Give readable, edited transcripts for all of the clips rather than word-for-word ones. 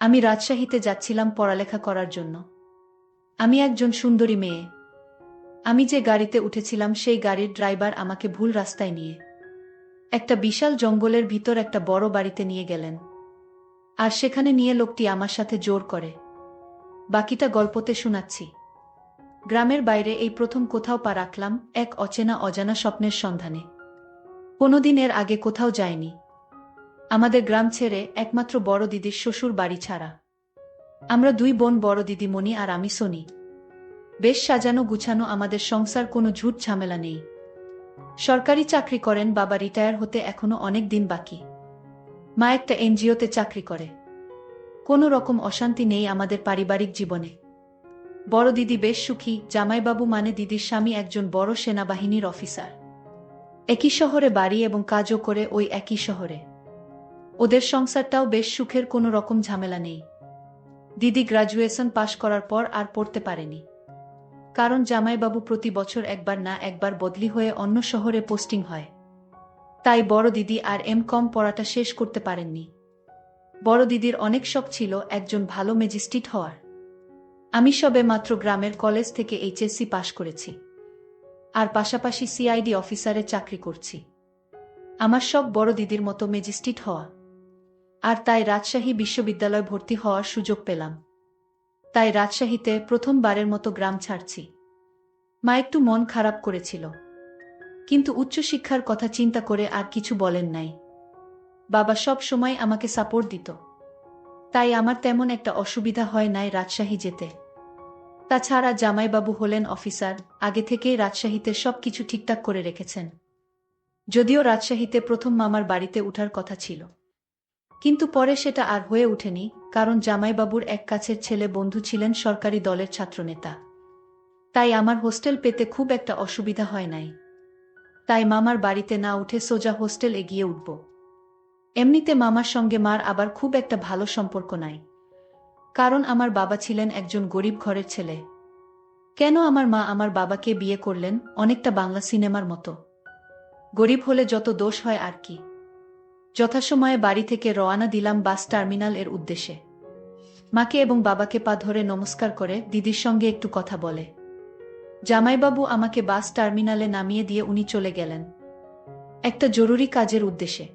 আমি রাজশাহীতে যাচ্ছিলাম পড়ালেখা করার জন্য। আমি একজন সুন্দরী মেয়ে। আমি যে গাড়িতে উঠেছিলাম সেই গাড়ির ড্রাইভার আমাকে ভুল রাস্তায় নিয়ে একটা বিশাল জঙ্গলের ভিতর একটা বড় বাড়িতে নিয়ে গেলেন। আর সেখানে নিয়ে লোকটি আমার সাথে জোর করে। বাকিটা গল্পতে শোনাচ্ছি। গ্রামের বাইরে এই প্রথম কোথাও পা রাখলাম, এক অচেনা অজানা স্বপ্নের সন্ধানে। কোনোদিন এর আগে কোথাও যায়নি। আমাদের গ্রাম ছেড়ে, একমাত্র বড় দিদির শ্বশুর বাড়ি ছাড়া। আমরা দুই বোন, বড় দিদি মণি আর আমি সোনি। বেশ সাজানো গুছানো আমাদের সংসার, কোনো ঝুট ঝামেলা নেই। সরকারি চাকরি করেন বাবা, রিটায়ার হতে এখনো অনেক দিন বাকি। মা একটা এনজিওতে চাকরি করে। কোনো রকম অশান্তি নেই আমাদের পারিবারিক জীবনে। বড় দিদি বেশ সুখী, জামাইবাবু মানে দিদির স্বামী একজন বড় সেনাবাহিনীর অফিসার। একই শহরে বাড়ি এবং কাজও করে ওই একই শহরে। ওদের সংসারটাও বেশ সুখের, কোনো রকম ঝামেলা নেই। দিদি গ্র্যাজুয়েশন পাশ করার পর আর পড়তে পারেনি, কারণ জামাইবাবু প্রতি বছর একবার না একবার বদলি হয়ে অন্য শহরে পোস্টিং হয়। তাই বড় দিদি আর কম পড়াটা শেষ করতে পারেননি। বড় দিদির অনেক শখ ছিল একজন ভালো ম্যাজিস্ট্রেট হওয়ার। আমি সবে মাত্র গ্রামের কলেজ থেকে এইচএসসি পাশ করেছি, আর পাশাপাশি সিআইডি অফিসারে চাকরি করছি। আমার শখ বড় দিদির মতো ম্যাজিস্ট্রেট হওয়া। আর তাই রাজশাহী বিশ্ববিদ্যালয় ভর্তি হওয়ার সুযোগ পেলাম। তাই রাজশাহীতে প্রথমবারের মতো গ্রাম ছাড়ছি। মা একটু মন খারাপ করেছিল, কিন্তু উচ্চশিক্ষার কথা চিন্তা করে আর কিছু বলেন নাই। বাবা সব সময় আমাকে সাপোর্ট দিত, তাই আমার তেমন একটা অসুবিধা হয় নাই রাজশাহী যেতে। তাছাড়া জামাইবাবু হলেন অফিসার, আগে থেকেই রাজশাহীতে সব কিছু ঠিকঠাক করে রেখেছেন। যদিও রাজশাহীতে প্রথম মামার বাড়িতে উঠার কথা ছিল, কিন্তু পরে সেটা আর হয়ে ওঠেনি, কারণ জামাইবাবুর এক কাছের ছেলে বন্ধু ছিলেন সরকারি দলের ছাত্রনেতা। তাই আমার হোস্টেল পেতে খুব একটা অসুবিধা হয় নাই। তাই মামার বাড়িতে না উঠে সোজা হোস্টেল এগিয়ে উঠব। এমনিতে মামার সঙ্গে মার আবার খুব একটা ভালো সম্পর্ক নাই, কারণ আমার বাবা ছিলেন একজন গরিব ঘরের ছেলে। কেন আমার মা আমার বাবাকে বিয়ে করলেন, অনেকটা বাংলা সিনেমার মতো। গরিব হলে যত দোষ হয় আর কি। যথাসময়ে বাড়ি থেকে রওয়ানা দিলাম বাস টার্মিনাল এর উদ্দেশ্যে। মাকে এবং বাবাকে পা ধরে নমস্কার করে দিদির সঙ্গে একটু কথা বলে জামাইবাবু আমাকে বাস টার্মিনালে নামিয়ে দিয়ে উনি চলে গেলেন একটা জরুরি কাজের উদ্দেশ্যে।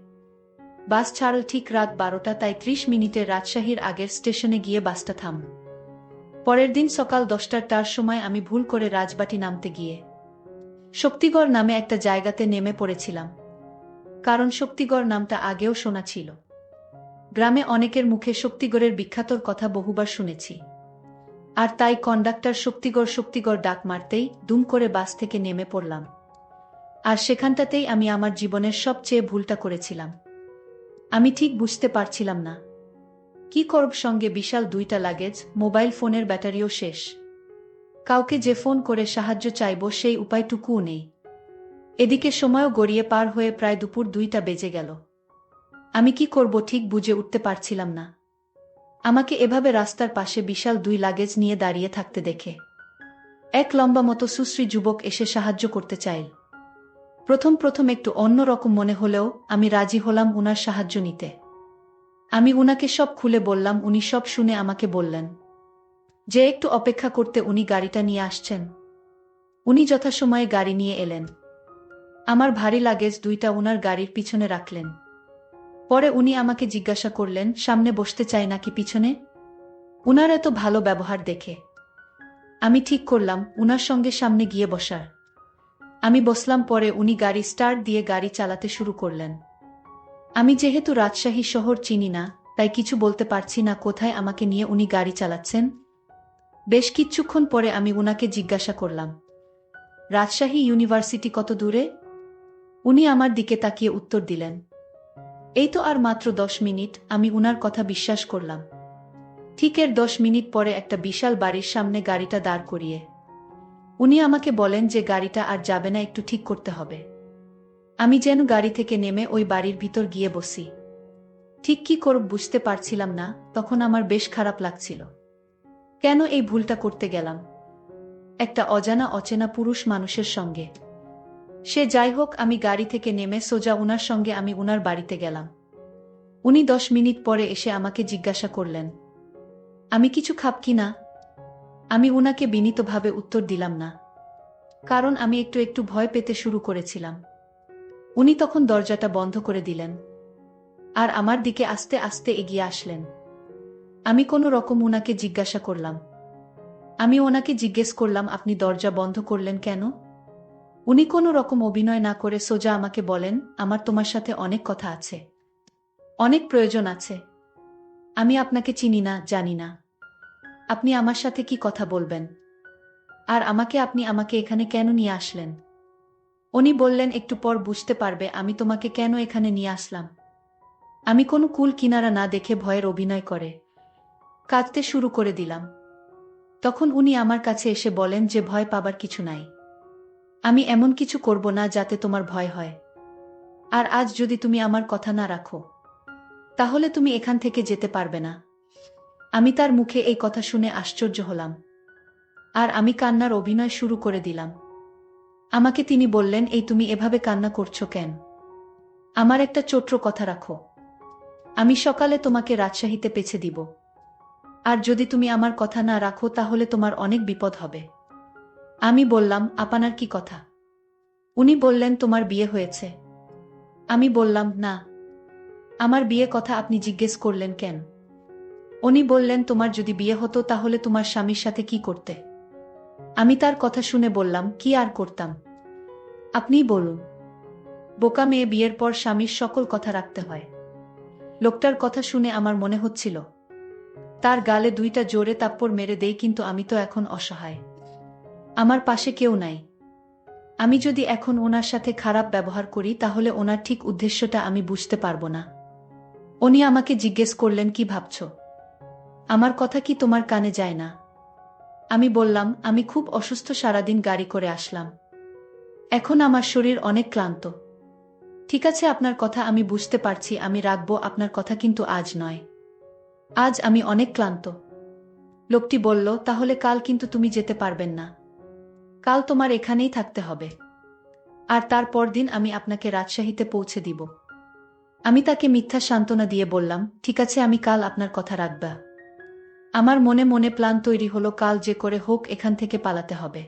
বাস ছাড়ল ঠিক রাত 12টা, তাই 30 মিনিটে রাজশাহীর আগের স্টেশনে গিয়ে বাসটা থাম। পরের দিন সকাল 10টার সময় আমি ভুল করে রাজবাটি নামতে গিয়ে শক্তিগড় নামে একটা জায়গাতে নেমে পড়েছিলাম, কারণ শক্তিগড় নামটা আগেও শোনা ছিল। গ্রামে অনেকের মুখে শক্তিগড়ের বিখ্যাতর কথা বহুবার শুনেছি, আর তাই কন্ডাক্টর শক্তিগড় শক্তিগড় ডাক মারতেই দুম করে বাস থেকে নেমে পড়লাম। আর সেখানটাতেই আমি আমার জীবনের সবচেয়ে ভুলটা করেছিলাম। আমি ঠিক বুঝতে পারছিলাম না কি করব, সঙ্গে বিশাল 2টা লাগেজ, মোবাইল ফোনের ব্যাটারিও শেষ। কাউকে যে ফোন করে সাহায্য চাইব সেই উপায়টুকুও নেই। এদিকে সময়ও গড়িয়ে পার হয়ে প্রায় দুপুর 2টা বেজে গেল। আমি কি করব ঠিক বুঝে উঠতে পারছিলাম না। আমাকে এভাবে রাস্তার পাশে বিশাল 2 লাগেজ নিয়ে দাঁড়িয়ে থাকতে দেখে এক লম্বা মতো সুশ্রী যুবক এসে সাহায্য করতে চাইল। প্রথম প্রথম একটু অন্যরকম মনে হলেও আমি রাজি হলাম উনার সাহায্য নিতে। আমি উনাকে সব খুলে বললাম, উনি সব শুনে আমাকে বললেন যে একটু অপেক্ষা করতে, উনি গাড়িটা নিয়ে আসছেন। উনি যথাসময়ে গাড়ি নিয়ে এলেন। আমার ভারী লাগেজ 2টা উনার গাড়ির পিছনে রাখলেন। পরে উনি আমাকে জিজ্ঞাসা করলেন সামনে বসতে চাই নাকি পিছনে। উনার এত ভালো ব্যবহার দেখে আমি ঠিক করলাম উনার সঙ্গে সামনে গিয়ে বসার। আমি বসলাম। পরে উনি গাড়ি স্টার্ট দিয়ে গাড়ি চালাতে শুরু করলেন। আমি যেহেতু রাজশাহী শহর চিনি না, তাই কিছু বলতে পারছি না কোথায় আমাকে নিয়ে উনি গাড়ি চালাচ্ছেন। বেশ কিছুক্ষণ পরে আমি উনাকে জিজ্ঞাসা করলাম, রাজশাহী ইউনিভার্সিটি কত দূরে? উনি আমার দিকে তাকিয়ে উত্তর দিলেন, এই তো আর মাত্র 10 মিনিট। আমি উনার কথা বিশ্বাস করলাম। ঠিক এর 10 মিনিট পরে একটা বিশাল বাড়ির সামনে গাড়িটা দাঁড় করিয়ে উনি আমাকে বলেন যে গাড়িটা আর যাবে না, একটু ঠিক করতে হবে। আমি যেন গাড়ি থেকে নেমে ওই বাড়ির ভিতর গিয়ে বসি। ঠিক কি করব বুঝতে পারছিলাম না। তখন আমার বেশ খারাপ লাগছিল। কেন এই ভুলটা করতে গেলাম একটা অজানা অচেনা পুরুষ মানুষের সঙ্গে। সে যাই হোক, আমি গাড়ি থেকে নেমে সোজা উনার সঙ্গে আমি উনার বাড়িতে গেলাম। উনি 10 মিনিট পরে এসে আমাকে জিজ্ঞাসা করলেন, আমি কিছু খাব কি না? আমি উনাকে বিনীতভাবে উত্তর দিলাম না, কারণ আমি একটু একটু ভয় পেতে শুরু করেছিলাম। উনি তখন দরজাটা বন্ধ করে দিলেন আর আমার দিকে আস্তে আস্তে এগিয়ে আসলেন। আমি কোনো রকম উনাকে জিজ্ঞাসা করলাম। আমি ওনাকে জিজ্ঞেস করলাম, আপনি দরজা বন্ধ করলেন কেন? উনি কোনো রকম অভিনয় না করে সোজা আমাকে বলেন, আমার তোমার সাথে অনেক কথা আছে, অনেক প্রয়োজন আছে। আমি আপনাকে চিনি না, জানি না। আপনি আমার সাথে কি কথা বলবেন? আর আপনি আমাকে এখানে কেন নিয়ে আসলেন? উনি বললেন, একটু পর বুঝতে পারবে আমি তোমাকে কেন এখানে নিয়ে আসলাম। আমি কোনো কুল কিনারা না দেখে ভয়ের অভিনয় করে কাঁদতে শুরু করে দিলাম। তখন উনি আমার কাছে এসে বলেন যে ভয় পাবার কিছু নাই। আমি এমন কিছু করব না যাতে তোমার ভয় হয়। আর আজ যদি তুমি আমার কথা না রাখো, তাহলে তুমি এখান থেকে যেতে পারবে না। আমি তার মুখে এই কথা শুনে আশ্চর্য হলাম। আর আমি কান্নার অভিনয় শুরু করে দিলাম। আমাকে তিনি বললেন, এই তুমি এভাবে কান্না করছো কেন? আমার একটা ছোট্ট কথা রাখো। আমি সকালে তোমাকে রাজশাহীতে পৌঁছে দিব। আর যদি তুমি আমার কথা না রাখো তাহলে তোমার অনেক বিপদ হবে। আমি বললাম, আপনার কি কথা? উনি বললেন, তোমার বিয়ে হয়েছে। আমি বললাম, না। আমার বিয়ে কথা আপনি জিজ্ঞেস করলেন কেন? উনি বললেন, তোমার যদি বিয়ে হতো তাহলে তোমার স্বামীর সাথে কি করতে? আমি তার কথা শুনে বললাম, কি আর করতাম? আপনিই বলুন। বোকা মেয়ে, বিয়ের পর স্বামীর সকল কথা রাখতে হয়। লোকটার কথা শুনে আমার মনে হচ্ছিল তার গালে দুইটা জোরে থাপ্পড় মেরে দেই, কিন্তু আমি তো এখন অসহায়। আমার পাশে কেউ নাই। আমি যদি এখন ওনার সাথে খারাপ ব্যবহার করি তাহলে ওনার ঠিক উদ্দেশ্যটা আমি বুঝতে পারবো না। উনি আমাকে জিজ্ঞেস করলেন, কি ভাবছো? আমার কথা কি তোমার কানে যায় না? আমি বললাম, আমি খুব অসুস্থ, সারাদিন গাড়ি করে আসলাম। এখন আমার শরীর অনেক ক্লান্ত। ঠিক আছে, আপনার কথা আমি বুঝতে পারছি, আমি রাখবো আপনার কথা, কিন্তু আজ নয়। আজ আমি অনেক ক্লান্ত। লোকটি বলল, তাহলে কাল কিন্তু তুমি যেতে পারবেন না। কাল তোমার এখানেই থাকতে হবে। আর তারপর দিন আমি আপনাকে রাজশাহীতে পৌঁছে দিব। আমি তাকে মিথ্যা সান্ত্বনা দিয়ে বললাম, ঠিক আছে, আমি কাল আপনার কথা রাখব। আমার মনে মনে প্ল্যান তৈরি হলো, কাল যে করে হোক এখান থেকে পালাতে হবে।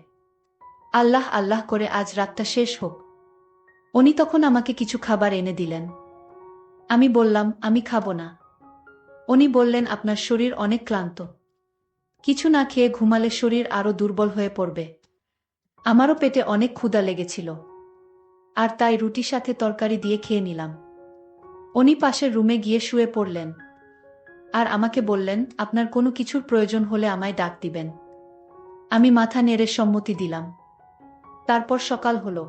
আল্লাহ আল্লাহ করে আজ রাতটা শেষ হোক। উনি তখন আমাকে কিছু খাবার এনে দিলেন। আমি বললাম, আমি খাবো না। উনি বললেন, আপনার শরীর অনেক ক্লান্ত, কিছু না খেয়ে ঘুমালে শরীর আরো দুর্বল হয়ে পড়বে। আমারও পেটে অনেক ক্ষুধা লেগেছিল, আর তাই রুটির সাথে তরকারি দিয়ে খেয়ে নিলাম। উনি পাশের রুমে গিয়ে শুয়ে পড়লেন আর আমাকে বললেন, আপনার কোনো কিছুর প্রয়োজন হলে আমায় ডাক দিবেন। আমি মাথা নেড়ে সম্মতি দিলাম। তারপর সকাল হলো।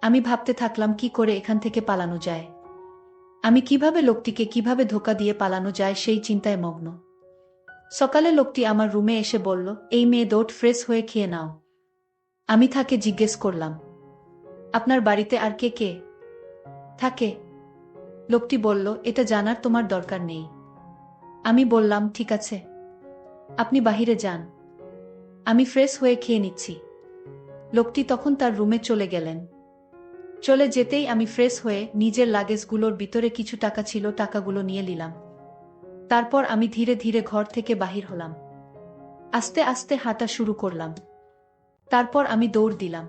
আমি ভাবতে থাকলাম কি করে এখান থেকে পালানো যায়। আমি কিভাবে ধোঁকা দিয়ে পালানো যায় সেই চিন্তায় মগ্ন। সকালে লোকটি আমার রুমে এসে বলল, এই মেয়ে, দৌড় ফ্রেশ হয়ে খেয়ে নাও। আমি তাকে জিজ্ঞেস করলাম, আপনার বাড়িতে আর কে কে থাকে? লোকটি বলল, এটা জানার তোমার দরকার নেই। আমি বললাম, ঠিক আছে, আপনি বাহিরে যান, আমি ফ্রেশ হয়ে খেয়ে নিচ্ছি। লোকটি তখন তার রুমে চলে গেলেন। চলে যেতেই আমি ফ্রেশ হয়ে নিজের লাগেজগুলোর ভিতরে কিছু টাকা ছিল, টাকাগুলো নিয়ে নিলাম। তারপর আমি ধীরে ধীরে ঘর থেকে বাহির হলাম। আস্তে আস্তে হাঁটা শুরু করলাম। তারপর আমি দৌড় দিলাম।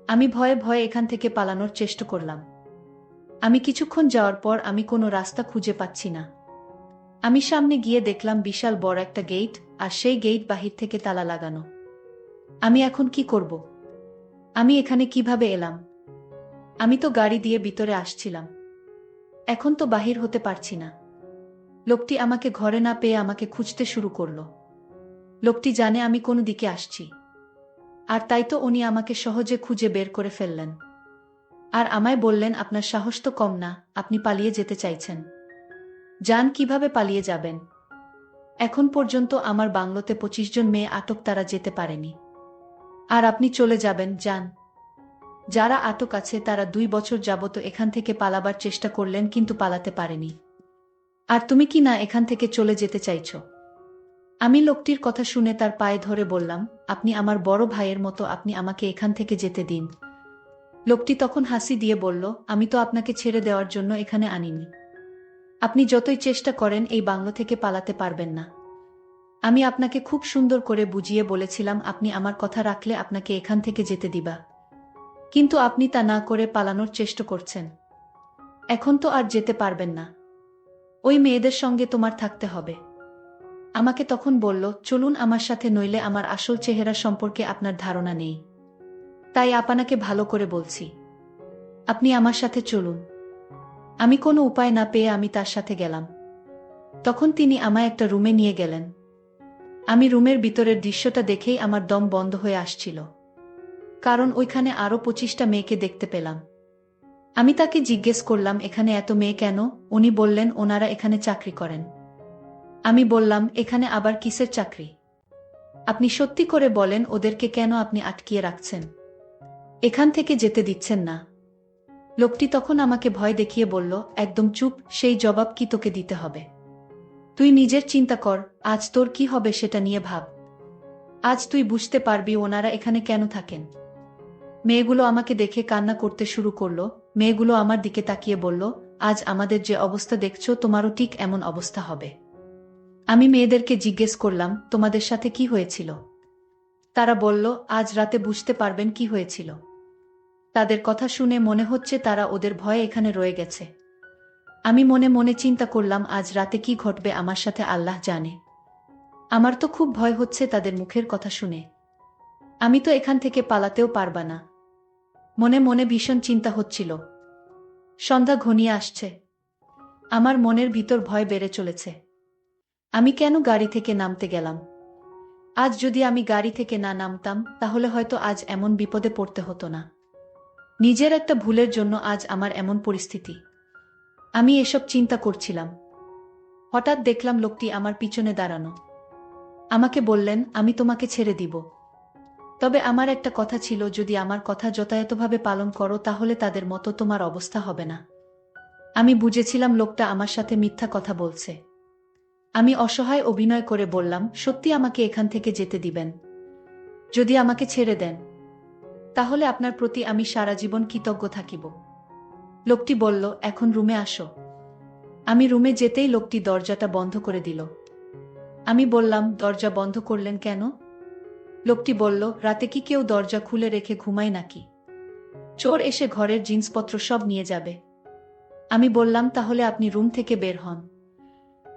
আমি ভয়ে ভয়ে এখান থেকে পালানোর চেষ্টা করলাম। আমি কিছুক্ষণ যাওয়ার পর আমি কোনো রাস্তা খুঁজে পাচ্ছি না। আমি সামনে গিয়ে দেখলাম বিশাল বড় একটা গেট, আর সেই গেট বাহির থেকে তালা লাগানো। আমি এখন কি করব? আমি এখানে কিভাবে এলাম? আমি তো গাড়ি দিয়ে ভিতরে আসছিলাম, এখন তো বাহির হতে পারছি না। লোকটি আমাকে ঘরে না পেয়ে আমাকে খুঁজতে শুরু করলো। লোকটি জানে আমি কোন দিকে আসছি, আর তাই তো উনি আমাকে সহজে খুঁজে বের করে ফেললেন। আর আমায় বললেন, আপনার সাহস তো কম না, আপনি পালিয়ে যেতে চাইছেন। যান, কিভাবে পালিয়ে যাবেন? এখন পর্যন্ত আমার বাংলোতে 25 জন মেয়ে আটক, তারা যেতে পারেনি। আর আপনি চলে যাবেন? যান। যারা আটক আছে তারা 2 বছর যাবত এখান থেকে পালাবার চেষ্টা করলেন, কিন্তু পালাতে পারেনি। আর তুমি কি না এখান থেকে চলে যেতে চাইছো? আমি লোকটির কথা শুনে তার পায়ে ধরে বললাম, আপনি আমার বড় ভাইয়ের মতো, আপনি আমাকে এখান থেকে যেতে দিন। লোকটি তখন হাসি দিয়ে বলল, আমি তো আপনাকে ছেড়ে দেওয়ার জন্য এখানে আনিনি। আপনি যতই চেষ্টা করেন এই বাংলো থেকে পালাতে পারবেন না। আমি আপনাকে খুব সুন্দর করে বুঝিয়ে বলেছিলাম আপনি আমার কথা রাখলে আপনাকে এখান থেকে যেতে দিবা, কিন্তু আপনি তা না করে পালানোর চেষ্টা করছেন। এখন তো আর যেতে পারবেন না, ওই মেয়েদের সঙ্গে তোমার থাকতে হবে। আমাকে তখন বলল, চলুন আমার সাথে, নইলে আমার আসল চেহারা সম্পর্কে আপনার ধারণা নেই। তাই আপনাকে ভালো করে বলছি, আপনি আমার সাথে চলুন। আমি কোনো উপায় না পেয়ে আমি তার সাথে গেলাম। তখন তিনি আমায় একটা রুমে নিয়ে গেলেন। আমি রুমের ভিতরের দৃশ্যটা দেখেই আমার দম বন্ধ হয়ে আসছিল, কারণ ওইখানে আরও 25টা মেয়েকে দেখতে পেলাম। আমি তাকে জিজ্ঞেস করলাম, এখানে এত মেয়ে কেন? উনি বললেন, ওনারা এখানে চাকরি করেন। আমি বললাম, এখানে আবার কিসের চাকরি? আপনি সত্যি করে বলেন, ওদেরকে কেন আপনি আটকিয়ে রাখছেন, এখান থেকে যেতে দিচ্ছেন না? লোকটি তখন আমাকে ভয় দেখিয়ে বলল, একদম চুপ, সেই জবাব কি তোকে দিতে হবে? তুই নিজের চিন্তা কর, আজ তোর কি হবে সেটা নিয়ে ভাব। আজ তুই বুঝতে পারবি ওনারা এখানে কেন থাকেন। মেয়েগুলো আমাকে দেখে কান্না করতে শুরু করলো। মেয়েগুলো আমার দিকে তাকিয়ে বলল, আজ আমাদের যে অবস্থা দেখছো, তোমারও ঠিক এমন অবস্থা হবে। আমি মেয়েদেরকে জিজ্ঞেস করলাম, তোমাদের সাথে কি হয়েছিল? তারা বলল, আজ রাতে বুঝতে পারবেন কি হয়েছিল। তাদের কথা শুনে মনে হচ্ছে তারা ওদের ভয়ে এখানে রয়ে গেছে। আমি মনে মনে চিন্তা করলাম, আজ রাতে কি ঘটবে আমার সাথে আল্লাহ জানে। আমার তো খুব ভয় হচ্ছে তাদের মুখের কথা শুনে। আমি তো এখান থেকে পালাতেও পারবা না। মনে মনে ভীষণ চিন্তা হচ্ছিল। সন্ধ্যা ঘনিয়ে আসছে। আমার মনের ভিতর ভয় বেড়ে চলেছে। আমি কেন গাড়ি থেকে নামতে গেলাম? আজ যদি আমি গাড়ি থেকে না নামতাম, তাহলে হয়তো আজ এমন বিপদে পড়তে হতো না। নিজের একটা ভুলের জন্য আজ আমার এমন পরিস্থিতি। আমি এসব চিন্তা করছিলাম। হঠাৎ দেখলাম লোকটি আমার পিছনে দাঁড়ানো। আমাকে বললেন, আমি তোমাকে ছেড়ে দিব। তবে আমার একটা কথা ছিল, যদি আমার কথা যথাযথভাবে পালন করো তাহলে তাদের মতো তোমার অবস্থা হবে না। আমি বুঝেছিলাম লোকটা আমার সাথে মিথ্যা কথা বলছে। আমি অসহায় অভিনয় করে বললাম, সত্যি আমাকে এখান থেকে যেতে দিবেন? যদি আমাকে ছেড়ে দেন, তাহলে আপনার প্রতি আমি সারা জীবন কৃতজ্ঞ থাকিব। লোকটি বলল, এখন রুমে আসো। আমি রুমে যেতেই লোকটি দরজাটা বন্ধ করে দিল। আমি বললাম, দরজা বন্ধ করলেন কেন? লোকটি বলল, রাতে কি কেউ দরজা খুলে রেখে ঘুমায় নাকি? চোর এসে ঘরের জিনিসপত্র সব নিয়ে যাবে। আমি বললাম, তাহলে আপনি রুম থেকে বের হন।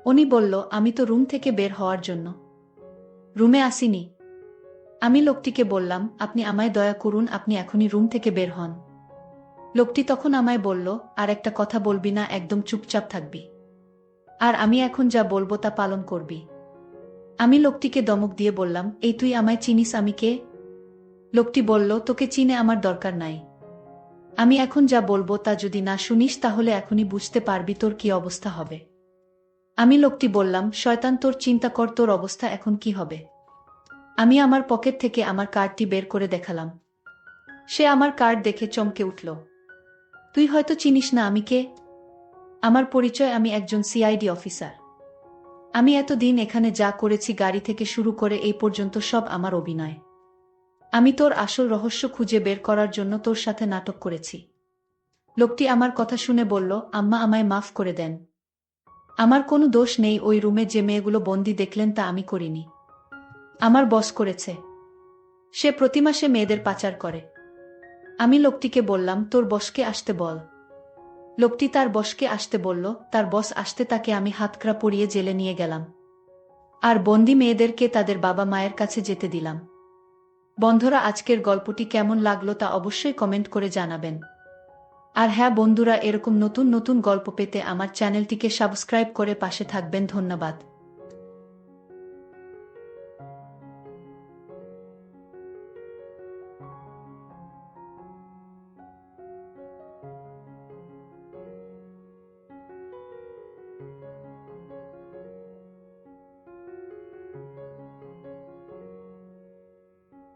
উনি বলল, আমি তো রুম থেকে বের হওয়ার জন্য রুমে আসিনি। আমি লোকটিকে বললাম, আপনি আমায় দয়া করুন, আপনি এখনই রুম থেকে বের হন। লোকটি তখন আমায় বলল, আর একটা কথা বলবি না, একদম চুপচাপ থাকবি। আর আমি এখন যা বলবো তা পালন করবি। আমি লোকটিকে ধমক দিয়ে বললাম, এই তুই আমায় চিনিস আমি কে? লোকটি বলল, তোকে চিনে আমার দরকার নাই। আমি এখন যা বলবো তা যদি না শুনিস তাহলে এখনই বুঝতে পারবি তোর কি অবস্থা হবে। আমি লোকটি বললাম, শয়তান, তোর চিন্তা কর, তোর অবস্থা এখন কি হবে। আমি আমার পকেট থেকে আমার কার্ডটি বের করে দেখালাম। সে আমার কার্ড দেখে চমকে উঠল। তুই হয়তো চিনিস না আমি কে। আমার পরিচয়, আমি একজন সিআইডি অফিসার। আমি এতদিন এখানে যা করেছি, গাড়ি থেকে শুরু করে এই পর্যন্ত, সব আমার অভিনয়। আমি তোর আসল রহস্য খুঁজে বের করার জন্য তোর সাথে নাটক করেছি। লোকটি আমার কথা শুনে বলল, আম্মা, আমায় মাফ করে দেন। আমার কোনো দোষ নেই। ওই রুমে যে মেয়েগুলো বন্দি দেখলেন তা আমি করিনি। আমার বস করেছে। সে প্রতি মাসে মেয়েদের পাচার করে। আমি লোকটিকে বললাম, তোর বসকে আসতে বল। লোকটি তার বসকে আসতে বলল। তার বস আসতে তাকে আমি হাতকড়া পরিয়ে জেলে নিয়ে গেলাম। আর বন্দি মেয়েদেরকে তাদের বাবা মায়ের কাছে যেতে দিলাম। বন্ধুরা, আজকের গল্পটি কেমন লাগলো তা অবশ্যই কমেন্ট করে জানাবেন। আর হ্যাঁ বন্ধুরা, এরকম নতুন নতুন গল্প পেতে আমার চ্যানেলটিকে সাবস্ক্রাইব করে পাশে থাকবেন। ধন্যবাদ।